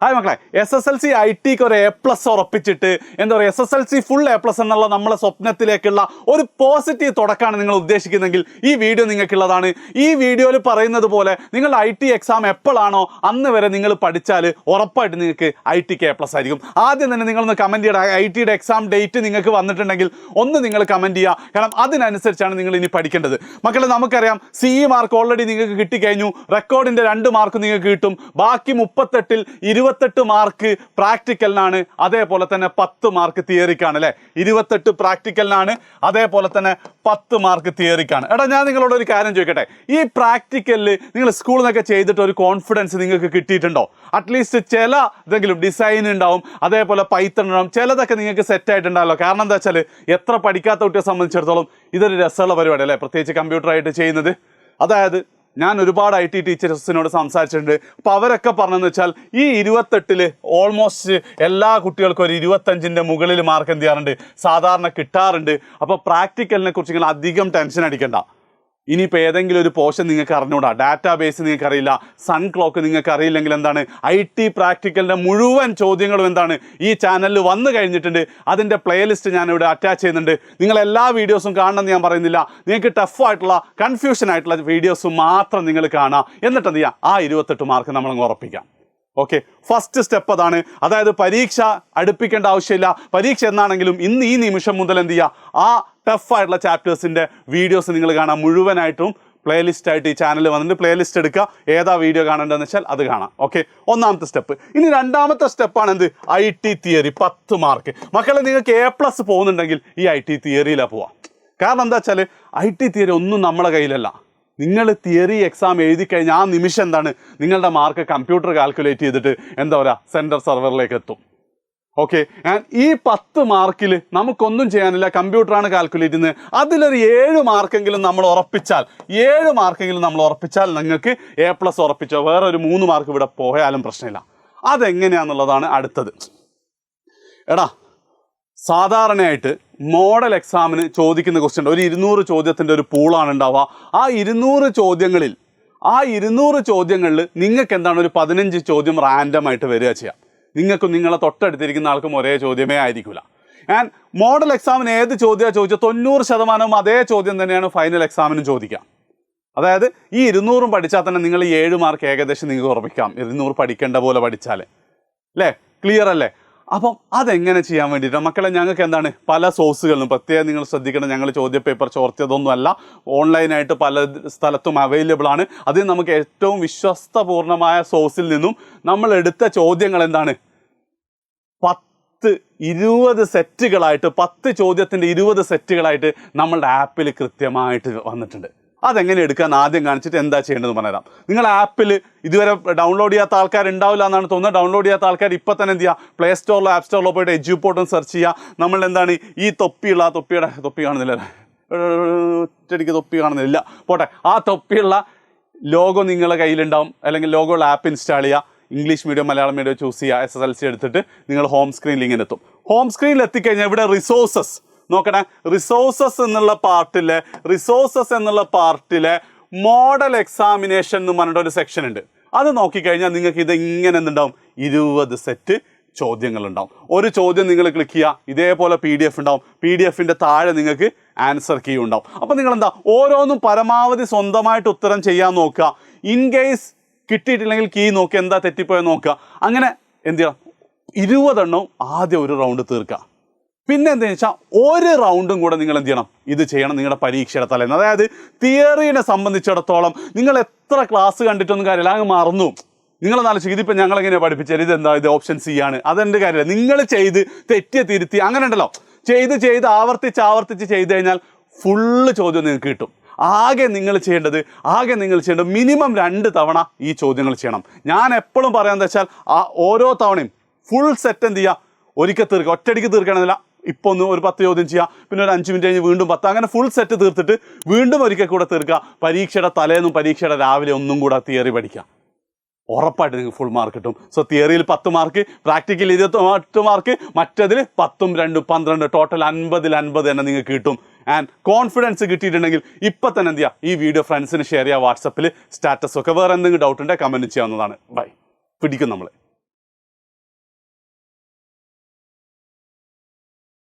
Hi മക്കളെ, SSLC IT-ക്ക് ഒരു A+ ഉറപ്പിച്ചിട്ട് എന്താ പറയുക, SSLC ഫുൾ A+ എന്നുള്ള നമ്മളെ സ്വപ്നത്തിലേക്കുള്ള ഒരു പോസിറ്റീവ് തുടക്കമാണ് നിങ്ങൾ ഉദ്ദേശിക്കുന്നതെങ്കിൽ ഈ വീഡിയോ നിങ്ങൾക്കുള്ളതാണ്. ഈ വീഡിയോയിൽ പറയുന്നത് പോലെ നിങ്ങളുടെ IT എക്സാം എപ്പോഴാണോ അന്ന് വരെ നിങ്ങൾ പഠിച്ചാൽ ഉറപ്പായിട്ട് നിങ്ങൾക്ക് IT-ക്ക് A+ ആയിരിക്കും. ആദ്യം തന്നെ നിങ്ങളൊന്ന് കമൻറ്റ് ചെയ്യുക. IT-യുടെ എക്സാം ഡേറ്റ് നിങ്ങൾക്ക് വന്നിട്ടുണ്ടെങ്കിൽ ഒന്ന് നിങ്ങൾ കമൻറ്റ് ചെയ്യുക. കാരണം അതിനനുസരിച്ചാണ് നിങ്ങൾ ഇനി പഠിക്കേണ്ടത്. മക്കളെ, നമുക്കറിയാം CE മാർക്ക് ഓൾറെഡി നിങ്ങൾക്ക് കിട്ടിക്കഴിഞ്ഞു. റെക്കോർഡിൻ്റെ 2 മാർക്ക് നിങ്ങൾക്ക് കിട്ടും. ബാക്കി 38-ൽ 28 മാർക്ക് പ്രാക്ടിക്കലിനാണ്, അതേപോലെ തന്നെ 10 മാർക്ക് തിയറിക്കാണ് അല്ലേ. 28 പ്രാക്ടിക്കലിനാണ്, അതേപോലെ തന്നെ 10 മാർക്ക് തിയറിക്കാണ്. എടാ, ഞാൻ നിങ്ങളോട് ഒരു കാര്യം ചോദിക്കട്ടെ. ഈ പ്രാക്ടിക്കലിൽ നിങ്ങൾ സ്കൂളിൽ നിന്നൊക്കെ ചെയ്തിട്ട് ഒരു കോൺഫിഡൻസ് നിങ്ങൾക്ക് കിട്ടിയിട്ടുണ്ടോ? അറ്റ്ലീസ്റ്റ് ചില ഇതെങ്കിലും ഡിസൈൻ ഉണ്ടാവും, അതേപോലെ പൈത്തൺ ഉണ്ടാവും, ചിലതൊക്കെ നിങ്ങൾക്ക് സെറ്റ് ആയിട്ടുണ്ടാവല്ലോ. കാരണം എന്താ വെച്ചാൽ എത്ര പഠിക്കാത്ത കുട്ടിയെ സംബന്ധിച്ചിടത്തോളം ഇതൊരു രസമുള്ള പരിപാടി അല്ലേ, പ്രത്യേകിച്ച് കമ്പ്യൂട്ടറായിട്ട് ചെയ്യുന്നത്. അതായത് ഞാൻ ഒരുപാട് IT ടീച്ചേഴ്സിനോട് സംസാരിച്ചിട്ടുണ്ട്. അപ്പോൾ അവരൊക്കെ പറഞ്ഞതെന്ന് വെച്ചാൽ ഈ 28-ൽ ഓൾമോസ്റ്റ് എല്ലാ കുട്ടികൾക്കും ഒരു 25-ൻ്റെ മുകളിൽ മാർക്ക് എന്ത് ചെയ്യാറുണ്ട്, സാധാരണ കിട്ടാറുണ്ട്. അപ്പോൾ പ്രാക്ടിക്കലിനെ കുറിച്ച് നിങ്ങൾ അധികം ടെൻഷൻ അടിക്കണ്ട. ഇനിയിപ്പോൾ ഏതെങ്കിലും ഒരു പോർഷൻ നിങ്ങൾക്ക് അറിഞ്ഞൂടാ, ഡാറ്റാബേസ് നിങ്ങൾക്ക് അറിയില്ല, സൺ ക്ലോക്ക് നിങ്ങൾക്ക് അറിയില്ലെങ്കിൽ എന്താണ്, IT പ്രാക്ടിക്കലിൻ്റെ മുഴുവൻ ചോദ്യങ്ങളും എന്താണ് ഈ ചാനലിൽ വന്നു കഴിഞ്ഞിട്ടുണ്ട്. അതിൻ്റെ പ്ലേലിസ്റ്റ് ഞാനിവിടെ അറ്റാച്ച് ചെയ്യുന്നുണ്ട്. നിങ്ങൾ എല്ലാ വീഡിയോസും കാണണമെന്ന് ഞാൻ പറയുന്നില്ല. നിങ്ങൾക്ക് ടഫായിട്ടുള്ള കൺഫ്യൂഷൻ ആയിട്ടുള്ള വീഡിയോസ് മാത്രം നിങ്ങൾ കാണുക. എന്നിട്ട് എന്ത് ചെയ്യുക, ആ 28 മാർക്ക് നമ്മളങ്ങ് ഉറപ്പിക്കാം. ഓക്കെ, ഫസ്റ്റ് സ്റ്റെപ്പ് അതാണ്. അതായത് പരീക്ഷ അടുപ്പിക്കേണ്ട ആവശ്യമില്ല. പരീക്ഷ എന്നാണെങ്കിലും ഇന്ന് ഈ നിമിഷം മുതൽ എന്ത് ചെയ്യുക, ആ ടഫായിട്ടുള്ള ചാപ്റ്റേഴ്സിൻ്റെ വീഡിയോസ് നിങ്ങൾ കാണാം. മുഴുവനായിട്ടും പ്ലേലിസ്റ്റായിട്ട് ഈ ചാനലിൽ വന്നിട്ട് പ്ലേലിസ്റ്റ് എടുക്കുക. ഏതാ വീഡിയോ കാണേണ്ടതെന്ന് വെച്ചാൽ അത് കാണാം. ഓക്കെ, ഒന്നാമത്തെ സ്റ്റെപ്പ്. ഇനി രണ്ടാമത്തെ സ്റ്റെപ്പാണ് എന്ത്, IT തിയറി 10 മാർക്ക്. മക്കളെ, നിങ്ങൾക്ക് A+ പോകുന്നുണ്ടെങ്കിൽ ഈ IT തിയറിയിലാണ് പോവാം. കാരണം എന്താ വെച്ചാൽ IT തിയറി ഒന്നും നമ്മളെ കയ്യിലല്ല. നിങ്ങൾ തിയറി എക്സാം എഴുതി കഴിഞ്ഞാൽ ആ നിമിഷം എന്താണ്, നിങ്ങളുടെ മാർക്ക് കമ്പ്യൂട്ടർ കാൽക്കുലേറ്റ് ചെയ്തിട്ട് എന്താ പറയുക, സെൻറ്റർ സെർവറിലേക്ക് എത്തും. ഓക്കെ, ഈ 10 മാർക്കിൽ നമുക്കൊന്നും ചെയ്യാനില്ല, കമ്പ്യൂട്ടറാണ് കാൽക്കുലേറ്റ് ചെയ്യുന്നത്. അതിലൊരു 7 മാർക്കെങ്കിലും നമ്മൾ ഉറപ്പിച്ചാൽ, 7 മാർക്കെങ്കിലും നമ്മൾ ഉറപ്പിച്ചാൽ നിങ്ങൾക്ക് A+ ഉറപ്പിച്ചോ. വേറെ ഒരു 3 മാർക്ക് ഇവിടെ പോയാലും പ്രശ്നമില്ല. അതെങ്ങനെയാണെന്നുള്ളതാണ് അടുത്തത്. എടാ, സാധാരണയായിട്ട് മോഡൽ എക്സാമിന് ചോദിക്കുന്ന ക്വസ്റ്റ്യൻ ഒരു 200 ചോദ്യത്തിൻ്റെ ഒരു പൂളാണ് ഉണ്ടാവുക. ആ 200 ചോദ്യങ്ങളിൽ നിങ്ങൾക്ക് എന്താണ് ഒരു 15 ചോദ്യം റാൻഡമായിട്ട് വരിക ചെയ്യാം. നിങ്ങൾക്കും നിങ്ങളെ തൊട്ടടുത്തിരിക്കുന്ന ആൾക്കും ഒരേ ചോദ്യമേ ആയിരിക്കില്ല. ആൻഡ് മോഡൽ എക്സാമിന് ഏത് ചോദ്യമാണ് ചോദിച്ചാൽ 90% അതേ ചോദ്യം തന്നെയാണ് ഫൈനൽ എക്സാമിനും ചോദിക്കാം. അതായത് ഈ 200 പഠിച്ചാൽ തന്നെ നിങ്ങൾ 7 മാർക്ക് ഏകദേശം നിങ്ങൾക്ക് ഉറപ്പിക്കാം. 200 പഠിക്കേണ്ട പോലെ പഠിച്ചാൽ അല്ലേ, ക്ലിയർ അല്ലേ? അപ്പം അതെങ്ങനെ ചെയ്യാൻ വേണ്ടിയിട്ട് മക്കളെ, ഞങ്ങൾക്ക് എന്താണ് പല സോഴ്സുകളിലും പ്രത്യേകം നിങ്ങൾ ശ്രദ്ധിക്കണം. ഞങ്ങൾ ചോദ്യ പേപ്പർ ചോർത്തിയതൊന്നുമല്ല, ഓൺലൈനായിട്ട് പല സ്ഥലത്തും അവൈലബിൾ ആണ്. അതിൽ നമുക്ക് ഏറ്റവും വിശ്വസ്തപൂർണമായ സോഴ്സിൽ നിന്നും നമ്മൾ എടുത്ത ചോദ്യങ്ങൾ എന്താണ് 10-20 സെറ്റുകളായിട്ട്, 10 ചോദ്യത്തിൻ്റെ 20 സെറ്റുകളായിട്ട് നമ്മളുടെ ആപ്പിൽ കൃത്യമായിട്ട് വന്നിട്ടുണ്ട്. അതെങ്ങനെ എടുക്കാൻ ആദ്യം കാണിച്ചിട്ട് എന്താ ചെയ്യേണ്ടതെന്ന് പറഞ്ഞുതരാം. നിങ്ങൾ ആപ്പിൽ ഇതുവരെ ഡൗൺലോഡ് ചെയ്യാത്ത ആൾക്കാരുണ്ടാവില്ല എന്നാണ് തോന്നുന്നത്. ഡൗൺലോഡ് ചെയ്യാത്ത ആൾക്കാർ ഇപ്പം തന്നെ എന്ത് ചെയ്യുക, പ്ലേ സ്റ്റോറിലോ ആപ്പ് സ്റ്റോറിലോ പോയിട്ട് എജ്യൂപോർട്ടും സെർച്ച് ചെയ്യുക. നമ്മൾ എന്താണ് ഈ തൊപ്പി കാണുന്നില്ല, ഒറ്റടിക്ക് തൊപ്പി കാണുന്നില്ല, പോട്ടെ. ആ തൊപ്പിയുള്ള ലോഗോ നിങ്ങളുടെ കയ്യിലുണ്ടാവും, അല്ലെങ്കിൽ ലോഗോയുള്ള ആപ്പ് ഇൻസ്റ്റാൾ ചെയ്യുക. English medium Malayalam medium choose ചെയ്യുക. SSLC എടുത്തിട്ട് നിങ്ങൾ ഹോം സ്ക്രീനിൽ ഇങ്ങനെ എത്തും. ഹോം സ്ക്രീനിൽ എത്തിക്കഴിഞ്ഞാൽ ഇവിടെ റിസോഴ്സസ് നോക്കണേ. റിസോഴ്സസ് എന്നുള്ള പാർട്ടിലെ മോഡൽ എക്സാമിനേഷൻ എന്ന് പറഞ്ഞിട്ട് ഒരു സെക്ഷൻ ഉണ്ട്. അത് നോക്കിക്കഴിഞ്ഞാൽ നിങ്ങൾക്ക് ഇത് ഇങ്ങനെ എന്തുണ്ടാവും, 20 സെറ്റ് ചോദ്യങ്ങളുണ്ടാവും. ഒരു ചോദ്യം നിങ്ങൾ ക്ലിക്ക് ചെയ്യുക, ഇതേപോലെ PDF ഉണ്ടാവും. PDF-ൻ്റെ താഴെ നിങ്ങൾക്ക് ആൻസർ കീ ഉണ്ടാവും. അപ്പോൾ നിങ്ങളെന്താ ഓരോന്നും പരമാവധി സ്വന്തമായിട്ട് ഉത്തരം ചെയ്യാൻ നോക്കുക. ഇൻ കേസ് കിട്ടിയിട്ടില്ലെങ്കിൽ കീ നോക്കുക, എന്താ തെറ്റിപ്പോയെന്ന് നോക്കുക. അങ്ങനെ എന്ത് ചെയ്യണം, 20 എണ്ണവും ആദ്യം ഒരു റൗണ്ട് തീർക്കുക. പിന്നെ എന്താണെന്ന് വെച്ചാൽ ഒരു റൗണ്ടും കൂടെ നിങ്ങൾ എന്ത് ചെയ്യണം, ഇത് ചെയ്യണം നിങ്ങളുടെ പരീക്ഷയുടെ തലേന്ന്. അതായത് തിയറീനെ സംബന്ധിച്ചിടത്തോളം നിങ്ങൾ എത്ര ക്ലാസ് കണ്ടിട്ടൊന്നും കാര്യമില്ല, അങ്ങ് മറന്നു. നിങ്ങളെന്നാലും ഇതിപ്പോൾ ഞങ്ങളെങ്ങനെയാണ് പഠിപ്പിച്ചത്, ഇതെന്താ, ഇത് ഓപ്ഷൻ C ആണ്, അതെൻ്റെ കാര്യമില്ല. നിങ്ങൾ ചെയ്ത് തെറ്റിയ തിരുത്തി അങ്ങനെ ഉണ്ടല്ലോ, ചെയ്ത് ആവർത്തിച്ച് ചെയ്ത് കഴിഞ്ഞാൽ ഫുള്ള് ചോദ്യം നിങ്ങൾക്ക് കിട്ടും. ആകെ നിങ്ങൾ ചെയ്യേണ്ടത് മിനിമം 2 തവണ ഈ ചോദ്യങ്ങൾ ചെയ്യണം. ഞാൻ എപ്പോഴും പറയാമെന്ന് വെച്ചാൽ ഓരോ തവണയും ഫുൾ സെറ്റ് എന്ത് ചെയ്യുക, ഒരിക്കൽ തീർക്കുക. ഒറ്റയടിക്ക് തീർക്കണമെന്നില്ല. ഇപ്പോൾ ഒരു 10 ചോദ്യം ചെയ്യുക, പിന്നെ ഒരു 5 മിനിറ്റ് കഴിഞ്ഞ് വീണ്ടും 10, അങ്ങനെ ഫുൾ സെറ്റ് തീർത്തിട്ട് വീണ്ടും ഒരിക്കൽ കൂടെ തീർക്കുക. പരീക്ഷയുടെ തലേന്നും പരീക്ഷയുടെ രാവിലെ ഒന്നും കൂടെ തിയറി പഠിക്കുക. ഉറപ്പായിട്ട് നിങ്ങൾക്ക് ഫുൾ മാർക്ക് കിട്ടും. സോ തിയറിയിൽ 10 മാർക്ക്, പ്രാക്ടിക്കൽ 28 മാർക്ക്, മറ്റതിൽ 10ഉം 2ഉം 12, ടോട്ടൽ 50 തന്നെ നിങ്ങൾക്ക് കിട്ടും. ആൻഡ് കോൺഫിഡൻസ് കിട്ടിയിട്ടുണ്ടെങ്കിൽ ഇപ്പം തന്നെ എന്ത് ചെയ്യുക, ഈ വീഡിയോ ഫ്രണ്ട്സിന് ഷെയർ ചെയ്യുക. വാട്സപ്പിൽ സ്റ്റാറ്റസ് ഒക്കെ. വേറെ എന്തെങ്കിലും ഡൗട്ട് ഉണ്ടെങ്കിൽ കമൻറ്റ് ചെയ്യാവുന്നതാണ്. ബൈ, പിടിക്കും നമ്മൾ.